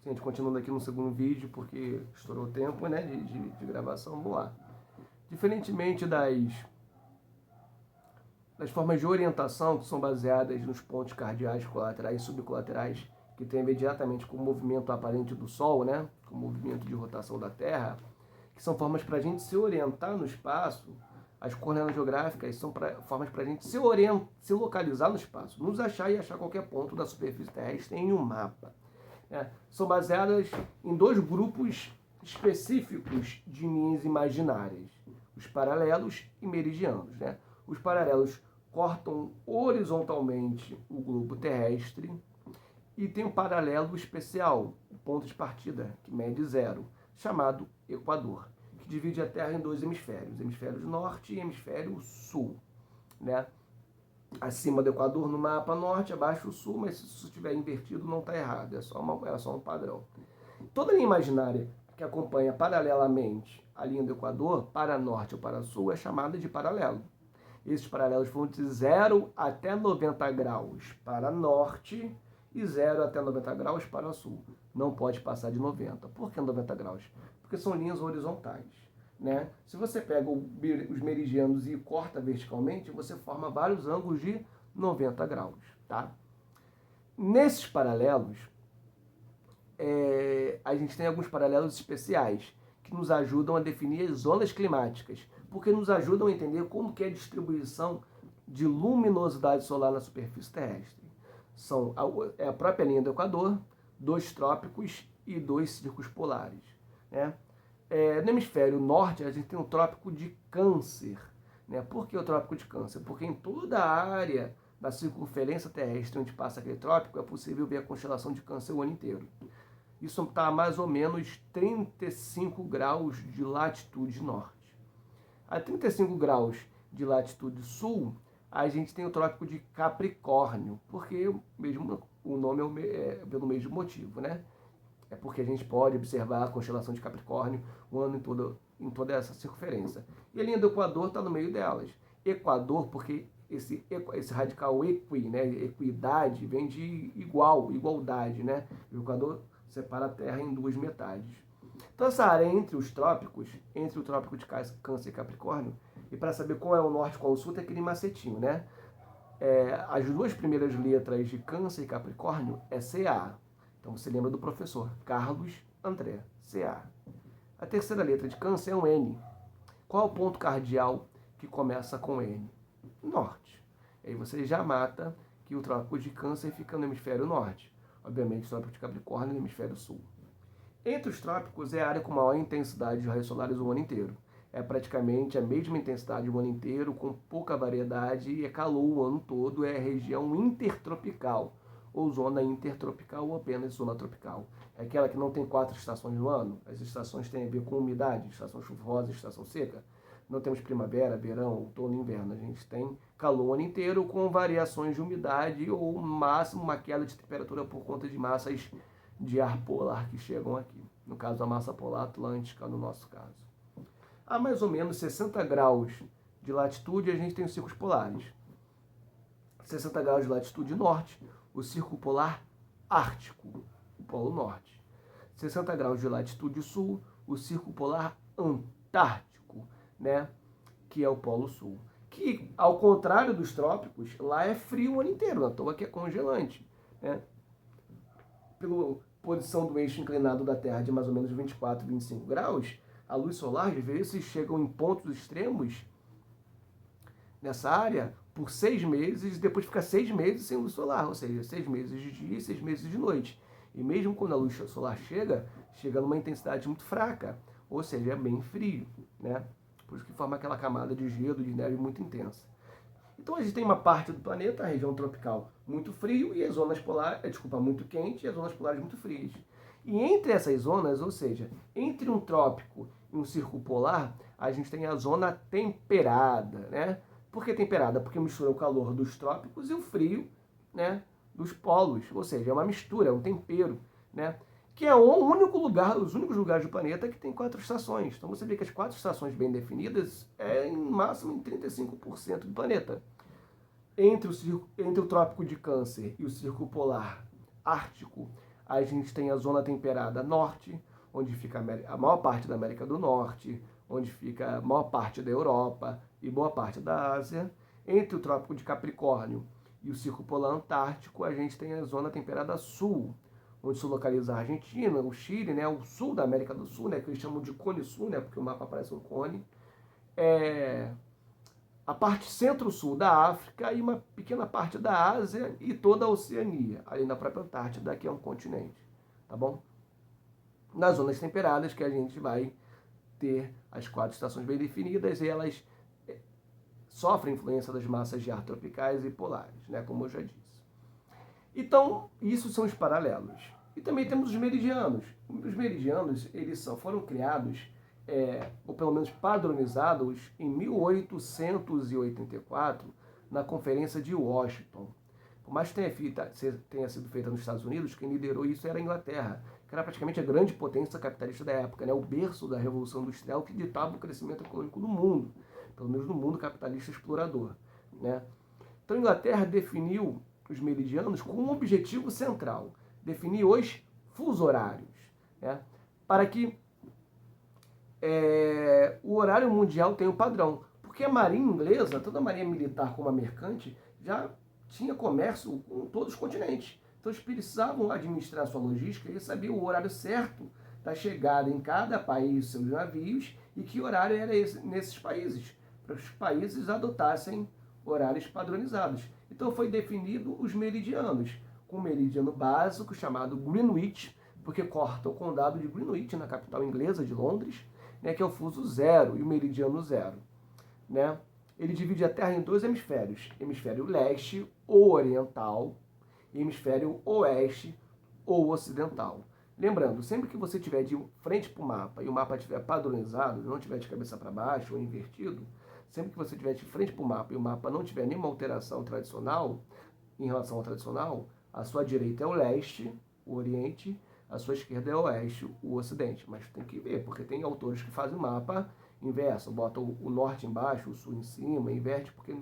Gente, continuando aqui no segundo vídeo, porque estourou o tempo, né, de gravação, vamos lá. Diferentemente das formas de orientação que são baseadas nos pontos cardeais colaterais e subcolaterais, que tem a ver diretamente com o movimento aparente do Sol, né, com o movimento de rotação da Terra, que são formas para a gente se orientar no espaço. As coordenadas geográficas são formas para a gente se localizar no espaço, nos achar e achar qualquer ponto da superfície terrestre em um mapa. São baseadas em dois grupos específicos de linhas imaginárias, os paralelos e meridianos. Os paralelos cortam horizontalmente o globo terrestre e tem um paralelo especial, o ponto de partida, que mede zero, chamado Equador, que divide a Terra em dois hemisférios, hemisfério norte e hemisfério sul. Acima do Equador no mapa norte, abaixo o sul, mas se isso estiver invertido não está errado, é só um padrão. Toda linha imaginária que acompanha paralelamente a linha do Equador, para norte ou para sul, é chamada de paralelo. Esses paralelos vão de 0 até 90 graus para norte e 0 até 90 graus para sul. Não pode passar de 90. Por que 90 graus? Porque são linhas horizontais. Se você pega os meridianos e corta verticalmente, você forma vários ângulos de 90 graus. Nesses paralelos, a gente tem alguns paralelos especiais que nos ajudam a definir as zonas climáticas, porque nos ajudam a entender como que é a distribuição de luminosidade solar na superfície terrestre. São a própria linha do Equador, 2 trópicos e 2 círculos polares. No hemisfério norte, a gente tem o Trópico de Câncer. Por que o Trópico de Câncer? Porque em toda a área da circunferência terrestre onde passa aquele trópico, é possível ver a constelação de Câncer o ano inteiro. Isso está a mais ou menos 35 graus de latitude norte. A 35 graus de latitude sul, a gente tem o Trópico de Capricórnio, porque o nome é pelo mesmo motivo, É porque a gente pode observar a constelação de Capricórnio o ano em toda essa circunferência. E a linha do Equador está no meio delas. Equador, porque esse radical equidade, vem de igualdade, O Equador separa a Terra em duas metades. Então essa área entre os trópicos, entre o Trópico de Câncer e Capricórnio, e para saber qual é o norte e qual é o sul, tem aquele macetinho, As duas primeiras letras de Câncer e Capricórnio é CA. Então você lembra do professor Carlos André, CA. A terceira letra de Câncer é um N. Qual é o ponto cardial que começa com N? Norte. E aí você já mata que o Trópico de Câncer fica no hemisfério norte. Obviamente o Trópico de Capricórnio no hemisfério sul. Entre os trópicos é a área com maior intensidade de raios solares o ano inteiro. É praticamente a mesma intensidade o ano inteiro, com pouca variedade, e é calor o ano todo, é a região intertropical, ou zona intertropical, ou apenas zona tropical. É aquela que não tem 4 estações no ano. As estações têm a ver com umidade, estação chuvosa, estação seca. Não temos primavera, verão, outono e inverno. A gente tem calor o ano inteiro, com variações de umidade, ou no máximo uma queda de temperatura por conta de massas de ar polar que chegam aqui. No caso, a massa polar atlântica, no nosso caso. A mais ou menos 60 graus de latitude, a gente tem os círculos polares. 60 graus de latitude norte, o círculo polar ártico, o polo norte. 60 graus de latitude sul, o círculo polar antártico, que é o polo sul. Que, ao contrário dos trópicos, lá é frio o ano inteiro, à toa que é congelante. Pela posição do eixo inclinado da Terra de mais ou menos 24, 25 graus, a luz solar, às vezes, chegam em pontos extremos nessa área por 6 meses, depois fica 6 meses sem luz solar, ou seja, 6 meses de dia e 6 meses de noite. E mesmo quando a luz solar chega numa intensidade muito fraca, ou seja, é bem frio, Por isso que forma aquela camada de gelo, de neve muito intensa. Então a gente tem uma parte do planeta, a região tropical, muito frio e as zonas polares, muito quente e as zonas polares muito frias. E entre essas zonas, ou seja, entre um trópico e um círculo polar, a gente tem a zona temperada, Por que temperada? Porque mistura o calor dos trópicos e o frio, dos polos, ou seja, é uma mistura, é um tempero, Que é os únicos lugares do planeta que tem 4 estações. Então você vê que as 4 estações bem definidas é em máximo em 35% do planeta. Entre o Trópico de Câncer e o Círculo Polar Ártico, A gente tem a zona temperada norte, onde fica a maior parte da América do Norte, onde fica a maior parte da Europa e boa parte da Ásia. Entre o Trópico de Capricórnio e o Círculo Polar Antártico, a gente tem a zona temperada sul, onde se localiza a Argentina, o Chile, né, o sul da América do Sul, né, que eles chamam de Cone Sul, né, porque o mapa parece um cone. A parte centro-sul da África e uma pequena parte da Ásia e toda a Oceania, ali na própria Antártida, que é um continente, tá bom? Nas zonas temperadas, que a gente vai ter as 4 estações bem definidas, e elas sofrem influência das massas de ar tropicais e polares, né, como eu já disse. Então, isso são os paralelos. E também temos os meridianos. Os meridianos, eles foram criados, ou pelo menos padronizados, em 1884, na Conferência de Washington. Por mais que tenha sido feita nos Estados Unidos, quem liderou isso era a Inglaterra, que era praticamente a grande potência capitalista da época, né? O berço da Revolução Industrial que ditava o crescimento econômico do mundo, pelo menos no mundo capitalista explorador, né? Então a Inglaterra definiu os meridianos com um objetivo central, definir os fusos horários, né? Para que o horário mundial tenha um padrão. Porque a marinha inglesa, tanto a marinha militar como a mercante, já tinha comércio com todos os continentes. Então eles precisavam administrar a sua logística e saber o horário certo da chegada em cada país seus navios e que horário era esse nesses países, para que os países adotassem horários padronizados. Então foi definido os meridianos, com um meridiano básico chamado Greenwich, porque corta o condado de Greenwich, na capital inglesa de Londres, né, que é o fuso zero e o meridiano zero, né? Ele divide a Terra em 2 hemisférios, hemisfério leste ou oriental e hemisfério oeste ou ocidental. Lembrando, sempre que você estiver de frente para o mapa e o mapa estiver padronizado, não estiver de cabeça para baixo ou invertido, sempre que você estiver de frente para o mapa e o mapa não tiver nenhuma alteração tradicional, em relação ao tradicional, a sua direita é o leste, o oriente, a sua esquerda é o oeste, o ocidente. Mas tem que ver, porque tem autores que fazem o mapa inverso, botam o norte embaixo, o sul em cima, inverte, porque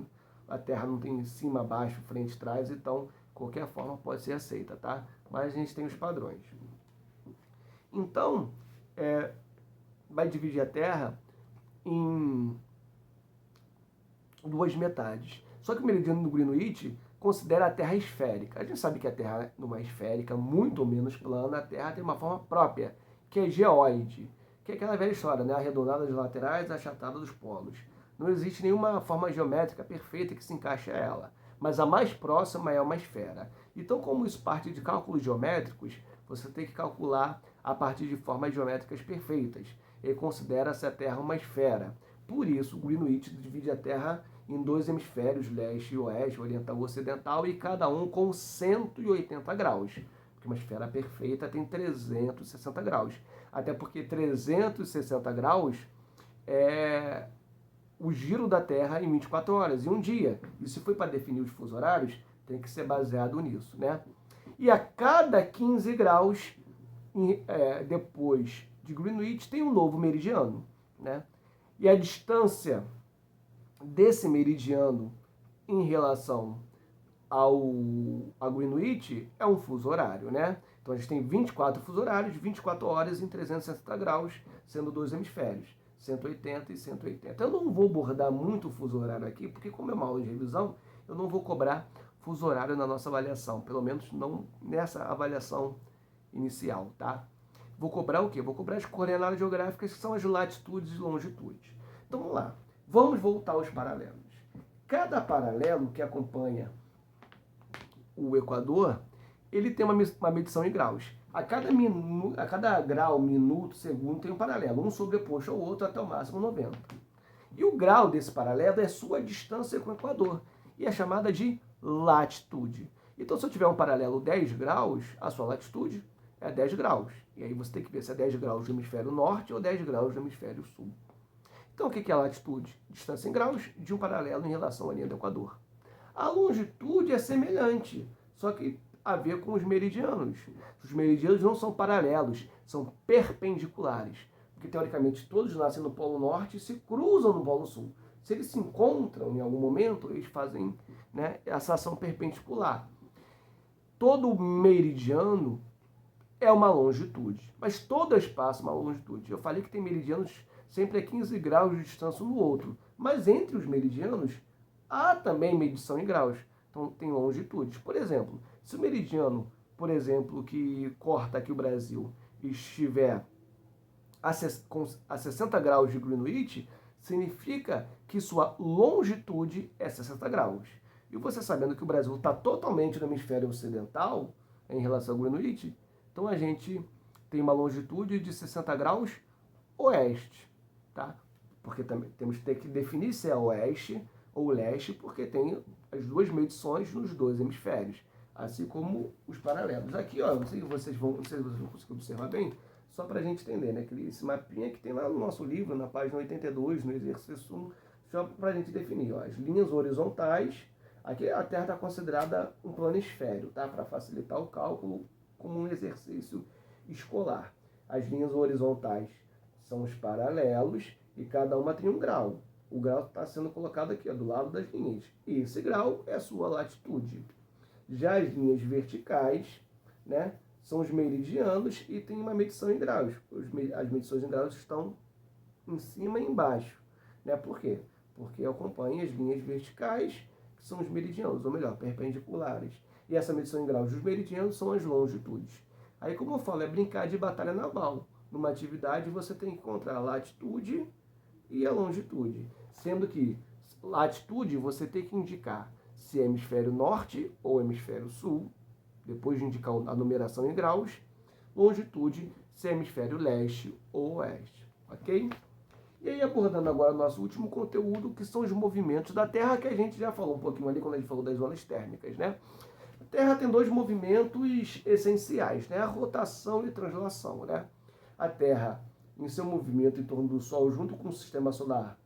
a Terra não tem cima, baixo, frente, trás, então qualquer forma pode ser aceita, tá? Mas a gente tem os padrões. Então, vai dividir a Terra em 2 metades. Só que o meridiano do Greenwich considera a Terra esférica. A gente sabe que a Terra não é esférica, muito menos plana. A Terra tem uma forma própria, que é geóide, que é aquela velha história, né? Arredondada das laterais, achatada dos polos. Não existe nenhuma forma geométrica perfeita que se encaixe a ela, mas a mais próxima é uma esfera. Então, como isso parte de cálculos geométricos, você tem que calcular a partir de formas geométricas perfeitas. Ele considera-se a Terra uma esfera. Por isso, o Greenwich divide a Terra em 2 hemisférios, leste e oeste, oriental e ocidental, e cada um com 180 graus. Porque uma esfera perfeita tem 360 graus. Até porque 360 graus é o giro da Terra em 24 horas, em um dia. E se for para definir os fusos horários, tem que ser baseado nisso, né? E a cada 15 graus, depois de Greenwich, tem um novo meridiano, né? E a distância desse meridiano em relação a Greenwich é um fuso horário, né? Então a gente tem 24 fuso horários, 24 horas em 360 graus, sendo 2 hemisférios, 180 e 180. Eu não vou abordar muito o fuso horário aqui, porque como é uma aula de revisão, eu não vou cobrar fuso horário na nossa avaliação, pelo menos não nessa avaliação inicial, tá? Vou cobrar o quê? Vou cobrar as coordenadas geográficas, que são as latitudes e longitudes. Então vamos lá, vamos voltar aos paralelos. Cada paralelo que acompanha o Equador, ele tem uma medição em graus. A cada grau, minuto, segundo, tem um paralelo, um sobreposto ao outro até o máximo 90. E o grau desse paralelo é sua distância com o Equador, e é chamada de latitude. Então, se eu tiver um paralelo 10 graus, a sua latitude é 10 graus. E aí você tem que ver se é 10 graus do hemisfério norte ou 10 graus do hemisfério sul. Então, o que é a latitude? Distância em graus de um paralelo em relação à linha do Equador. A longitude é semelhante, só que a ver com os meridianos. Os meridianos não são paralelos, são perpendiculares. Porque, teoricamente, todos nascem no Polo Norte e se cruzam no Polo Sul. Se eles se encontram em algum momento, eles fazem, né, essa ação perpendicular. Todo meridiano é uma longitude, mas todo espaço é uma longitude. Eu falei que tem meridianos sempre a 15 graus de distância um do outro, mas entre os meridianos há também medição em graus. Então tem longitudes. Por exemplo, se o meridiano, por exemplo, que corta aqui o Brasil, estiver a 60 graus de Greenwich, significa que sua longitude é 60 graus. E você sabendo que o Brasil está totalmente no hemisfério ocidental, em relação ao Greenwich, então a gente tem uma longitude de 60 graus oeste, tá? Porque também temos que ter que definir se é oeste ou leste, porque tem as duas medições nos dois hemisférios, assim como os paralelos. Aqui, ó, não sei se vocês vão conseguir observar bem, só para a gente entender, né? Esse mapinha que tem lá no nosso livro, na página 82, no exercício 1, só para a gente definir, ó, as linhas horizontais. Aqui a Terra está considerada um planisfério, tá? Para facilitar o cálculo como um exercício escolar. As linhas horizontais são os paralelos e cada uma tem um grau. O grau está sendo colocado aqui, ó, do lado das linhas. E esse grau é a sua latitude. Já as linhas verticais, né, são os meridianos e tem uma medição em graus. As medições em graus estão em cima e embaixo. Né? Por quê? Porque acompanha as linhas verticais, que são os meridianos, ou melhor, perpendiculares. E essa medição em graus dos meridianos são as longitudes. Aí, como eu falo, é brincar de batalha naval. Numa atividade, você tem que encontrar a latitude e a longitude. Sendo que latitude, você tem que indicar se é hemisfério norte ou hemisfério sul, depois de indicar a numeração em graus. Longitude, se é hemisfério leste ou oeste. Ok? E aí, abordando agora o nosso último conteúdo, que são os movimentos da Terra, que a gente já falou um pouquinho ali quando a gente falou das zonas térmicas, né? A Terra tem dois movimentos essenciais, né? A rotação e a translação, né? A Terra, em seu movimento em torno do Sol, junto com o sistema solar,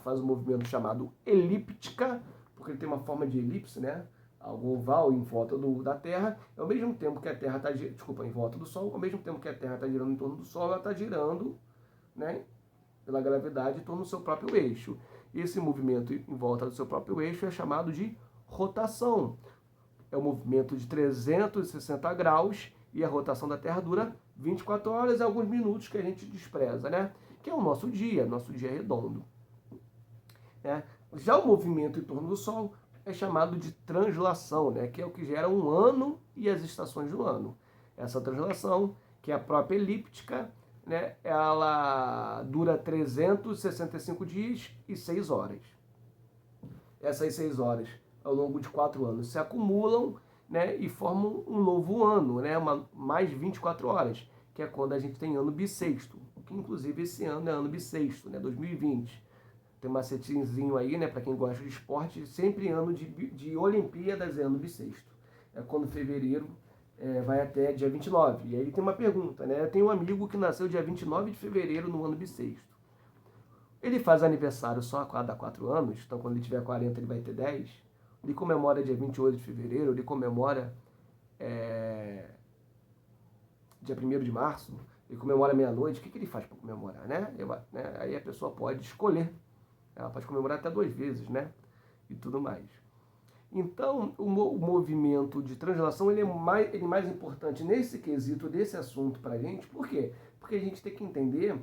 faz um movimento chamado elíptica, porque ele tem uma forma de elipse, né? Algo oval em volta da Terra, ao mesmo tempo que a Terra está em volta do Sol, ao mesmo tempo que a Terra está girando em torno do Sol, ela está girando, né, pela gravidade em torno do seu próprio eixo. Esse movimento em volta do seu próprio eixo é chamado de rotação. É um movimento de 360 graus e a rotação da Terra dura 24 horas e alguns minutos, que a gente despreza, né? Que é o nosso dia redondo. Né? Já o movimento em torno do Sol é chamado de translação, né? Que é o que gera um ano e as estações do ano. Essa translação, que é a própria elíptica, né? Ela dura 365 dias e 6 horas. Essas 6 horas, ao longo de 4 anos, se acumulam, né? E formam um novo ano, né? Mais 24 horas, que é quando a gente tem ano bissexto, que inclusive esse ano é ano bissexto, né? 2020. Tem um macetezinho aí, né, para quem gosta de esporte, sempre ano de Olimpíadas é ano bissexto. É quando fevereiro vai até dia 29. E aí tem uma pergunta, né? Eu tenho um amigo que nasceu dia 29 de fevereiro no ano bissexto. Ele faz aniversário só a cada 4 anos, então quando ele tiver 40 ele vai ter 10. Ele comemora dia 28 de fevereiro, ele comemora dia 1º de março, ele comemora meia-noite. O que ele faz para comemorar, né? Aí a pessoa pode escolher. Ela pode comemorar até 2 vezes, né? E tudo mais. Então, o movimento de translação ele é mais importante nesse quesito, desse assunto para a gente. Por quê? Porque a gente tem que entender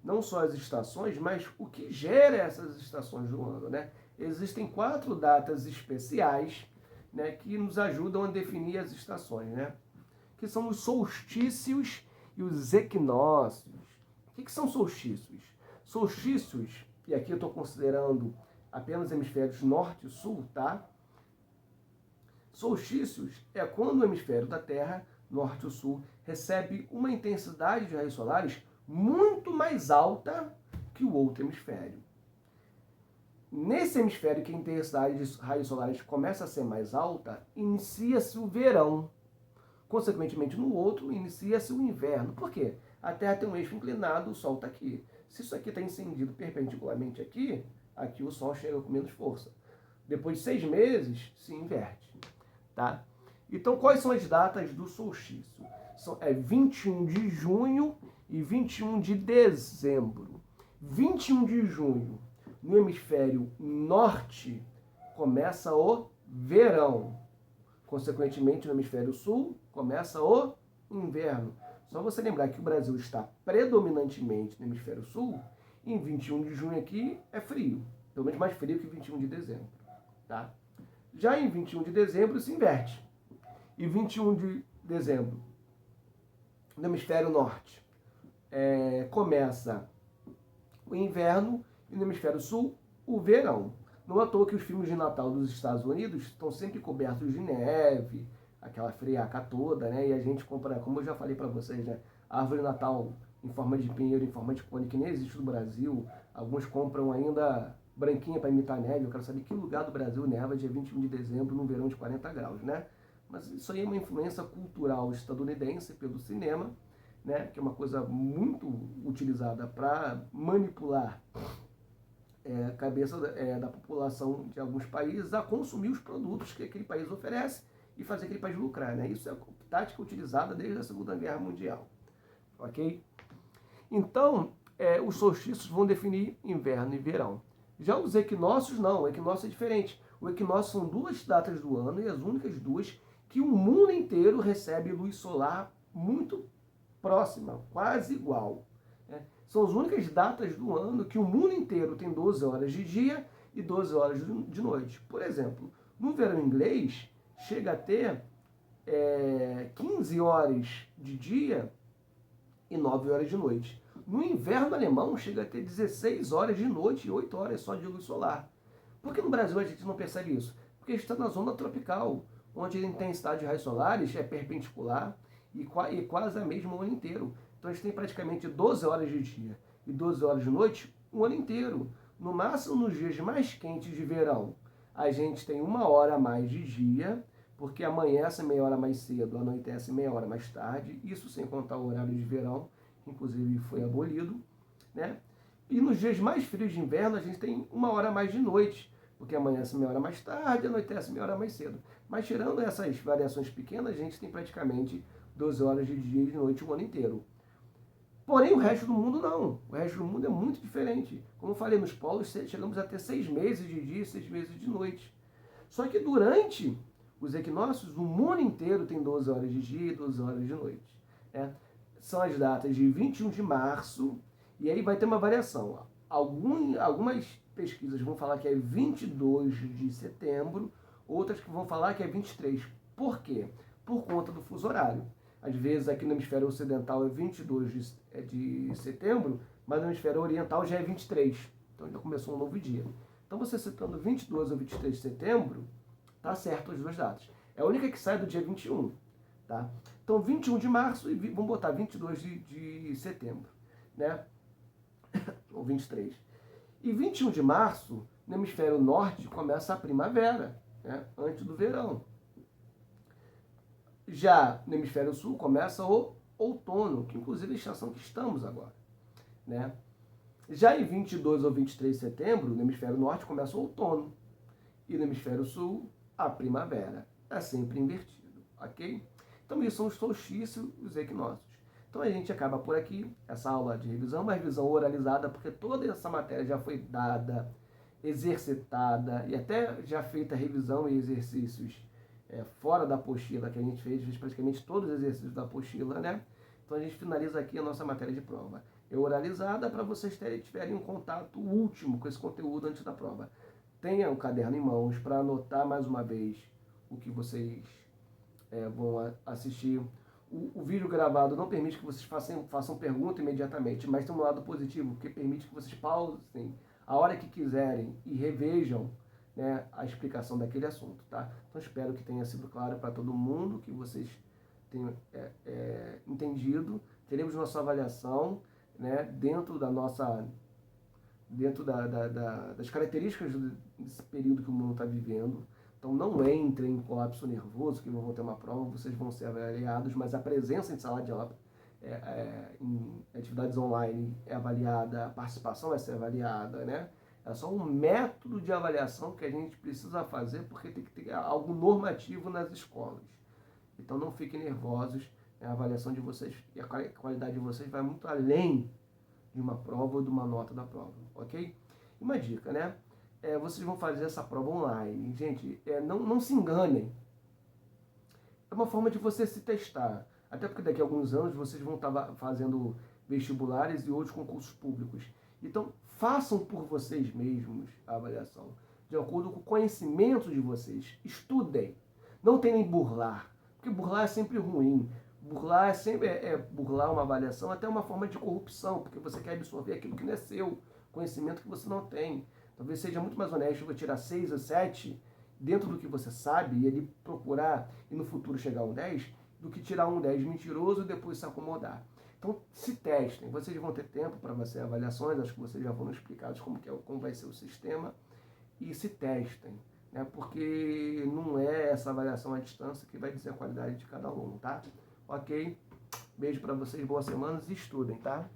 não só as estações, mas o que gera essas estações do ano, né? Existem 4 datas especiais, né, que nos ajudam a definir as estações, né? Que são os solstícios e os equinócios. O que são solstícios? Solstícios, e aqui eu estou considerando apenas hemisférios norte e sul, tá? Solstícios é quando o hemisfério da Terra, norte ou sul, recebe uma intensidade de raios solares muito mais alta que o outro hemisfério. Nesse hemisfério que a intensidade de raios solares começa a ser mais alta, inicia-se o verão. Consequentemente, no outro, inicia-se o inverno. Por quê? A Terra tem um eixo inclinado, o Sol está aqui. Se isso aqui está incendido perpendicularmente aqui, aqui o Sol chega com menos força. Depois de 6 meses, se inverte. Tá? Então, quais são as datas do solstício? 21 de junho e 21 de dezembro. 21 de junho, no hemisfério norte, começa o verão. Consequentemente, no hemisfério sul, começa o inverno. Só você lembrar que o Brasil está predominantemente no hemisfério sul, e em 21 de junho aqui é frio, pelo menos mais frio que 21 de dezembro. Tá? Já em 21 de dezembro se inverte. E 21 de dezembro, no hemisfério norte, começa o inverno e no hemisfério sul, o verão. Não é à toa que os filmes de Natal dos Estados Unidos estão sempre cobertos de neve, aquela friaca toda, né? E a gente compra, como eu já falei para vocês, né? Árvore de Natal em forma de pinheiro, em forma de cone, que nem existe no Brasil. Alguns compram ainda branquinha para imitar neve. Eu quero saber que lugar do Brasil neva dia 21 de dezembro, num verão de 40 graus, né? Mas isso aí é uma influência cultural estadunidense pelo cinema, né? Que é uma coisa muito utilizada para manipular a cabeça da população de alguns países a consumir os produtos que aquele país oferece e fazer aquele país lucrar, né? Isso é tática utilizada desde a Segunda Guerra Mundial, ok? Então, os solstícios vão definir inverno e verão. Já os equinócios não, o equinócio é diferente. O equinócio são duas datas do ano e as únicas duas que o mundo inteiro recebe luz solar muito próxima, quase igual. São as únicas datas do ano que o mundo inteiro tem 12 horas de dia e 12 horas de noite. Por exemplo, no verão inglês, chega a ter 15 horas de dia e 9 horas de noite. No inverno alemão, chega a ter 16 horas de noite e 8 horas só de luz solar. Por que no Brasil a gente não percebe isso? Porque a gente está na zona tropical, onde a intensidade de raios solares é perpendicular e quase a mesma o ano inteiro. Então a gente tem praticamente 12 horas de dia e 12 horas de noite o ano inteiro. No máximo, nos dias mais quentes de verão, a gente tem 1 hora a mais de dia, porque amanhece meia hora mais cedo, anoitece meia hora mais tarde, isso sem contar o horário de verão, que inclusive foi abolido, né? E nos dias mais frios de inverno, a gente tem 1 hora a mais de noite, porque amanhece meia hora mais tarde, anoitece meia hora mais cedo. Mas tirando essas variações pequenas, a gente tem praticamente 12 horas de dia e de noite o ano inteiro. Porém, o resto do mundo não. O resto do mundo é muito diferente. Como eu falei, nos polos chegamos a ter 6 meses de dia e 6 meses de noite. Só que durante os equinócios, o mundo inteiro tem 12 horas de dia e 12 horas de noite. São as datas de 21 de março, e aí vai ter uma variação. Algumas pesquisas vão falar que é 22 de setembro, outras que vão falar que é 23. Por quê? Por conta do fuso horário. Às vezes aqui no hemisfério ocidental é 22 de setembro, mas no hemisfério oriental já é 23. Então já começou um novo dia. Então você citando 22 ou 23 de setembro, tá certo as duas datas. É a única que sai do dia 21. Tá? Então 21 de março e vamos botar 22 de setembro. Né? Ou 23. E 21 de março, no hemisfério norte, começa a primavera, né? Antes do verão. Já no hemisfério sul começa o outono, que inclusive é a estação que estamos agora. Né? Já em 22 ou 23 de setembro, no hemisfério norte começa o outono. E no hemisfério sul, a primavera. É sempre invertido, ok? Então isso são os solstícios e os equinócios. Então a gente acaba por aqui, essa aula de revisão, uma revisão oralizada, porque toda essa matéria já foi dada, exercitada e até já feita revisão e exercícios fora da apostila que a gente fez praticamente todos os exercícios da apostila, né? Então a gente finaliza aqui a nossa matéria de prova. É oralizada para vocês tiverem um contato último com esse conteúdo antes da prova. Tenha o caderno em mãos para anotar mais uma vez o que vocês vão assistir. O vídeo gravado não permite que vocês façam pergunta imediatamente, mas tem um lado positivo, que permite que vocês pausem a hora que quiserem e revejam, né, a explicação daquele assunto, tá? Então espero que tenha sido claro para todo mundo, que vocês tenham entendido. Teremos nossa avaliação, né, dentro das características desse período que o mundo está vivendo. Então não entrem em colapso nervoso, que não vão ter uma prova, vocês vão ser avaliados, mas a presença em sala de aula, em atividades online é avaliada, a participação vai ser avaliada, né? É só um método de avaliação que a gente precisa fazer, porque tem que ter algo normativo nas escolas. Então não fiquem nervosos, a avaliação de vocês e a qualidade de vocês vai muito além de uma prova ou de uma nota da prova, ok? Uma dica, né? Vocês vão fazer essa prova online. Gente, não se enganem. É uma forma de você se testar. Até porque daqui a alguns anos vocês vão estar fazendo vestibulares e outros concursos públicos. Então, façam por vocês mesmos a avaliação, de acordo com o conhecimento de vocês. Estudem. Não tentem burlar, porque burlar é sempre ruim. Burlar é sempre burlar uma avaliação, até uma forma de corrupção, porque você quer absorver aquilo que não é seu, conhecimento que você não tem. Talvez seja muito mais honesto você tirar 6 ou 7 dentro do que você sabe e ele procurar e no futuro chegar a um 10, do que tirar um 10 mentiroso e depois se acomodar. Então, se testem. Vocês vão ter tempo para fazer avaliações, acho que vocês já foram explicados como vai ser o sistema, e se testem, né? Porque não é essa avaliação à distância que vai dizer a qualidade de cada aluno, tá? Ok? Beijo para vocês, boas semanas e estudem, tá?